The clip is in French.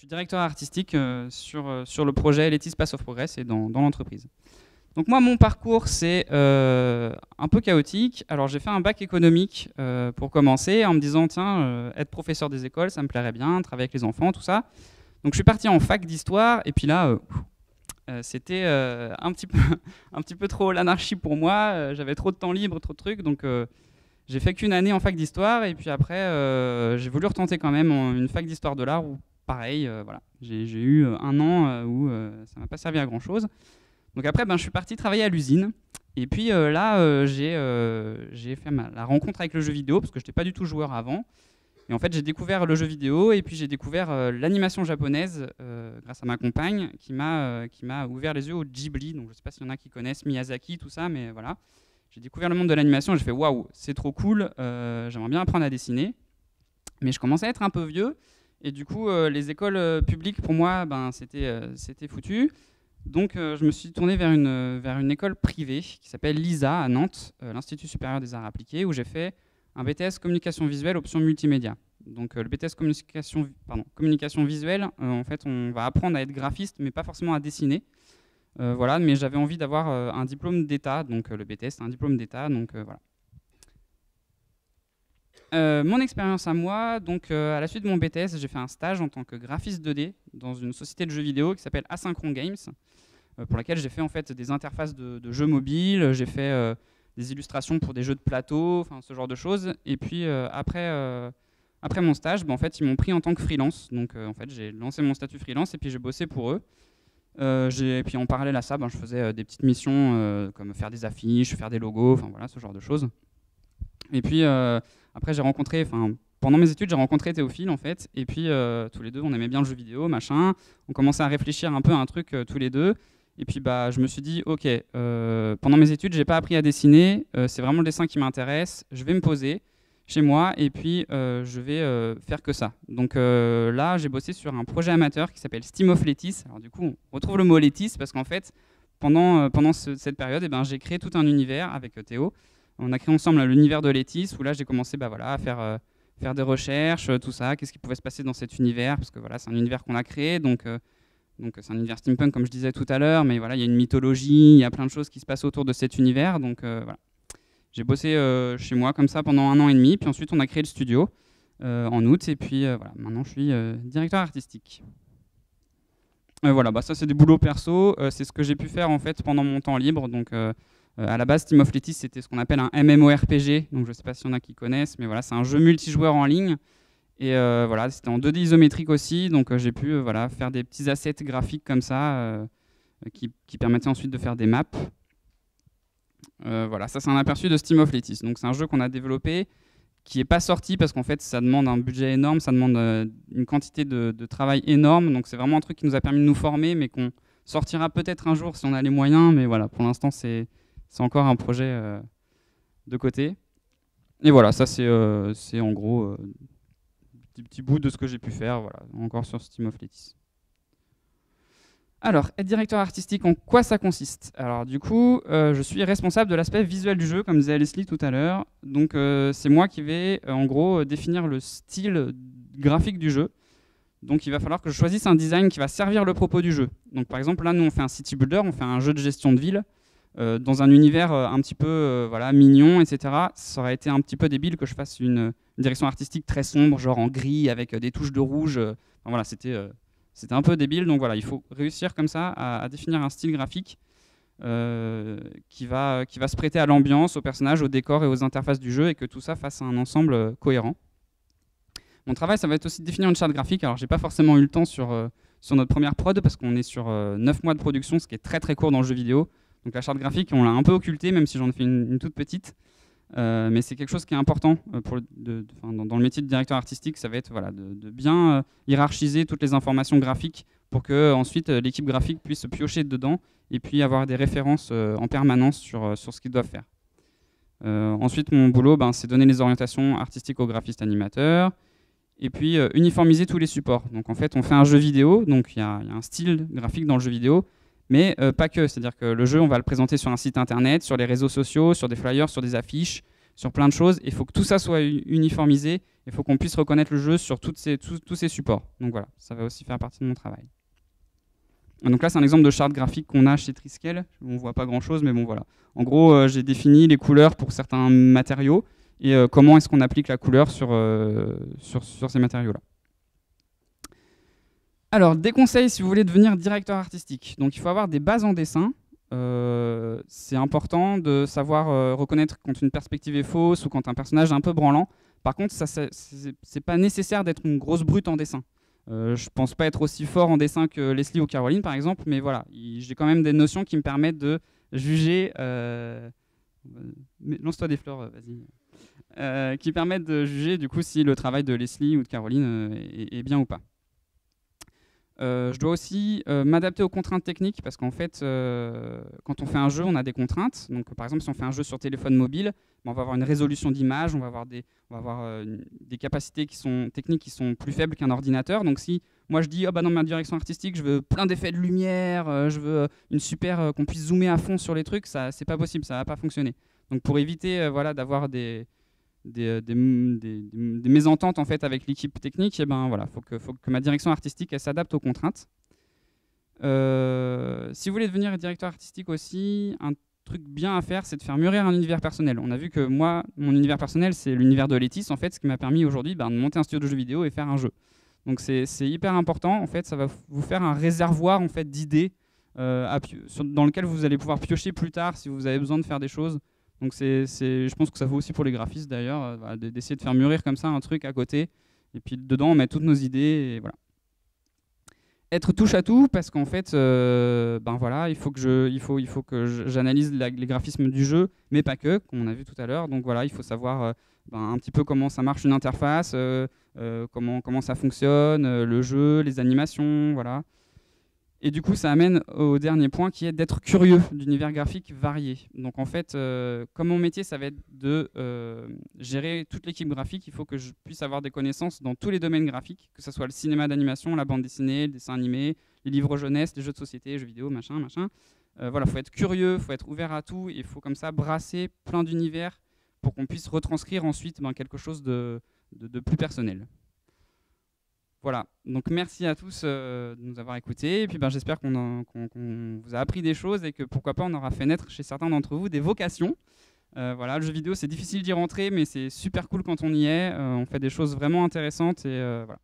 suis directeur artistique sur le projet Let's Path of Progress et dans l'entreprise. Donc moi, mon parcours, c'est un peu chaotique. Alors j'ai fait un bac économique pour commencer, en me disant, tiens, être professeur des écoles, ça me plairait bien, travailler avec les enfants, tout ça. Donc je suis parti en fac d'histoire, et puis là, c'était un petit peu trop l'anarchie pour moi. J'avais trop de temps libre, trop de trucs, donc j'ai fait qu'une année en fac d'histoire, et puis après, j'ai voulu retenter quand même une fac d'histoire de l'art, où pareil, voilà, j'ai eu un an où ça m'a pas servi à grand-chose. Donc après, je suis parti travailler à l'usine. Et puis là, j'ai fait la rencontre avec le jeu vidéo, parce que je n'étais pas du tout joueur avant. Et en fait, j'ai découvert le jeu vidéo, et puis j'ai découvert l'animation japonaise grâce à ma compagne, qui m'a ouvert les yeux au Ghibli. Donc je ne sais pas s'il y en a qui connaissent Miyazaki, tout ça, mais voilà. J'ai découvert le monde de l'animation, et j'ai fait waouh, c'est trop cool, j'aimerais bien apprendre à dessiner. Mais je commençais à être un peu vieux, et du coup, les écoles publiques, pour moi, c'était foutu. Donc je me suis tourné vers une école privée qui s'appelle l'ISA à Nantes, l'Institut supérieur des arts appliqués, où j'ai fait un BTS communication visuelle option multimédia. Donc le BTS communication visuelle, en fait on va apprendre à être graphiste mais pas forcément à dessiner. Voilà, mais j'avais envie d'avoir un diplôme d'État, donc le BTS c'est un diplôme d'État, donc voilà. Mon expérience à moi, donc à la suite de mon BTS, j'ai fait un stage en tant que graphiste 2D dans une société de jeux vidéo qui s'appelle Asynchron Games, pour laquelle j'ai fait en fait des interfaces de jeux mobiles, j'ai fait des illustrations pour des jeux de plateau, enfin ce genre de choses. Et puis après mon stage, en fait ils m'ont pris en tant que freelance, donc en fait j'ai lancé mon statut freelance et puis j'ai bossé pour eux. Et puis en parallèle à ça, je faisais des petites missions comme faire des affiches, faire des logos, enfin voilà ce genre de choses. Et puis après j'ai rencontré, pendant mes études j'ai rencontré Théophile en fait, et puis tous les deux on aimait bien le jeu vidéo, machin. On commençait à réfléchir un peu à un truc tous les deux. Et puis je me suis dit ok, pendant mes études j'ai pas appris à dessiner, c'est vraiment le dessin qui m'intéresse. Je vais me poser chez moi et puis je vais faire que ça. Donc là j'ai bossé sur un projet amateur qui s'appelle Steam of Let's. Alors du coup on retrouve le mot Let's parce qu'en fait pendant cette période j'ai créé tout un univers avec Théo. On a créé ensemble l'univers de Let's où là j'ai commencé à faire des recherches, tout ça, qu'est-ce qui pouvait se passer dans cet univers, parce que voilà, c'est un univers qu'on a créé, donc c'est un univers steampunk comme je disais tout à l'heure, mais voilà, il y a une mythologie, il y a plein de choses qui se passent autour de cet univers, donc voilà. J'ai bossé chez moi comme ça pendant 1 an et demi, puis ensuite on a créé le studio en août, et puis voilà, maintenant je suis directeur artistique. Voilà, ça c'est des boulots perso, c'est ce que j'ai pu faire en fait pendant mon temps libre, donc à la base, Steam of Let's, c'était ce qu'on appelle un MMORPG, donc je ne sais pas s'il y en a qui connaissent, mais voilà, c'est un jeu multijoueur en ligne. Et voilà, c'était en 2D isométrique aussi, donc j'ai pu faire des petits assets graphiques comme ça qui permettaient ensuite de faire des maps. Voilà, ça c'est un aperçu de Steam of Let's. Donc c'est un jeu qu'on a développé, qui n'est pas sorti parce qu'en fait ça demande un budget énorme, ça demande une quantité de travail énorme. Donc c'est vraiment un truc qui nous a permis de nous former, mais qu'on sortira peut-être un jour si on a les moyens. Mais voilà, pour l'instant c'est encore un projet de côté. Et voilà, ça c'est en gros des petits bouts de ce que j'ai pu faire, voilà, encore sur Steam of Let's. Alors, être directeur artistique, en quoi ça consiste? Alors du coup, je suis responsable de l'aspect visuel du jeu, comme disait Leslie tout à l'heure. Donc c'est moi qui vais en gros définir le style graphique du jeu. Donc il va falloir que je choisisse un design qui va servir le propos du jeu. Donc par exemple, là nous on fait un city builder, on fait un jeu de gestion de ville. Dans un univers un petit peu mignon, etc. Ça aurait été un petit peu débile que je fasse une direction artistique très sombre, genre en gris, avec des touches de rouge. Voilà, c'était un peu débile. Donc voilà, il faut réussir comme ça à définir un style graphique qui va se prêter à l'ambiance, aux personnages, au décor et aux interfaces du jeu, et que tout ça fasse un ensemble cohérent. Mon travail, ça va être aussi de définir une charte graphique. Alors, j'ai pas forcément eu le temps sur notre première prod, parce qu'on est sur 9 mois de production, ce qui est très très court dans le jeu vidéo. Donc la charte graphique, on l'a un peu occultée, même si j'en ai fait une toute petite. Mais c'est quelque chose qui est important dans le métier de directeur artistique. Ça va être de bien hiérarchiser toutes les informations graphiques pour que ensuite l'équipe graphique puisse piocher dedans et puis avoir des références en permanence sur ce qu'ils doivent faire. Ensuite, mon boulot, c'est donner les orientations artistiques aux graphistes animateurs et puis uniformiser tous les supports. Donc en fait, on fait un jeu vidéo, donc il y a un style graphique dans le jeu vidéo, mais pas que. C'est-à-dire que le jeu, on va le présenter sur un site internet, sur les réseaux sociaux, sur des flyers, sur des affiches. sur plein de choses. Il faut que tout ça soit uniformisé. Il faut qu'on puisse reconnaître le jeu sur tous ces supports. Donc voilà, ça va aussi faire partie de mon travail. Donc là, c'est un exemple de charte graphique qu'on a chez Triskel. On ne voit pas grand-chose, mais bon, voilà. En gros, j'ai défini les couleurs pour certains matériaux et comment est-ce qu'on applique la couleur sur ces matériaux-là. Alors, des conseils si vous voulez devenir directeur artistique. Donc, il faut avoir des bases en dessin. C'est important de savoir reconnaître quand une perspective est fausse ou quand un personnage est un peu branlant. Par contre, c'est pas nécessaire d'être une grosse brute en dessin. Je pense pas être aussi fort en dessin que Leslie ou Caroline, par exemple, mais voilà, j'ai quand même des notions qui me permettent de juger. Lance-toi des fleurs, vas-y. Qui permettent de juger du coup si le travail de Leslie ou de Caroline est bien ou pas. Je dois aussi m'adapter aux contraintes techniques parce qu'en fait, quand on fait un jeu, on a des contraintes. Donc, par exemple, si on fait un jeu sur téléphone mobile, on va avoir une résolution d'image, on va avoir des capacités techniques qui sont plus faibles qu'un ordinateur. Donc, si moi je dis, oh, bah, dans ma direction artistique, je veux plein d'effets de lumière, je veux qu'on puisse zoomer à fond sur les trucs, ça, c'est pas possible, ça va pas fonctionner. Donc, pour éviter voilà, d'avoir des mésententes en fait avec l'équipe technique, et ben voilà, faut que ma direction artistique elle s'adapte aux contraintes. Si vous voulez devenir directeur artistique aussi, un truc bien à faire, c'est de faire mûrir un univers personnel. On a vu que moi, mon univers personnel, c'est l'univers de Letis, en fait, ce qui m'a permis aujourd'hui de monter un studio de jeux vidéo et faire un jeu. Donc c'est hyper important, en fait, ça va vous faire un réservoir en fait d'idées dans lequel vous allez pouvoir piocher plus tard si vous avez besoin de faire des choses. Donc je pense que ça vaut aussi pour les graphistes d'ailleurs, d'essayer de faire mûrir comme ça un truc à côté. Et puis dedans, on met toutes nos idées et voilà. Être touche à tout parce qu'en fait, ben voilà, il faut que j'analyse les graphismes du jeu, mais pas que, comme on a vu tout à l'heure. Donc voilà, il faut savoir un petit peu comment ça marche une interface, comment ça fonctionne, le jeu, les animations, voilà. Et du coup, ça amène au dernier point qui est d'être curieux d'univers graphique varié. Donc en fait, comme mon métier, ça va être de gérer toute l'équipe graphique, il faut que je puisse avoir des connaissances dans tous les domaines graphiques, que ce soit le cinéma d'animation, la bande dessinée, le dessin animé, les livres jeunesse, les jeux de société, les jeux vidéo, machin. Voilà, il faut être curieux, il faut être ouvert à tout, et il faut comme ça brasser plein d'univers pour qu'on puisse retranscrire ensuite quelque chose de plus personnel. Voilà, donc merci à tous de nous avoir écoutés. Et puis j'espère qu'on vous a appris des choses et que pourquoi pas on aura fait naître chez certains d'entre vous des vocations. Voilà, le jeu vidéo c'est difficile d'y rentrer, mais c'est super cool quand on y est. On fait des choses vraiment intéressantes et voilà.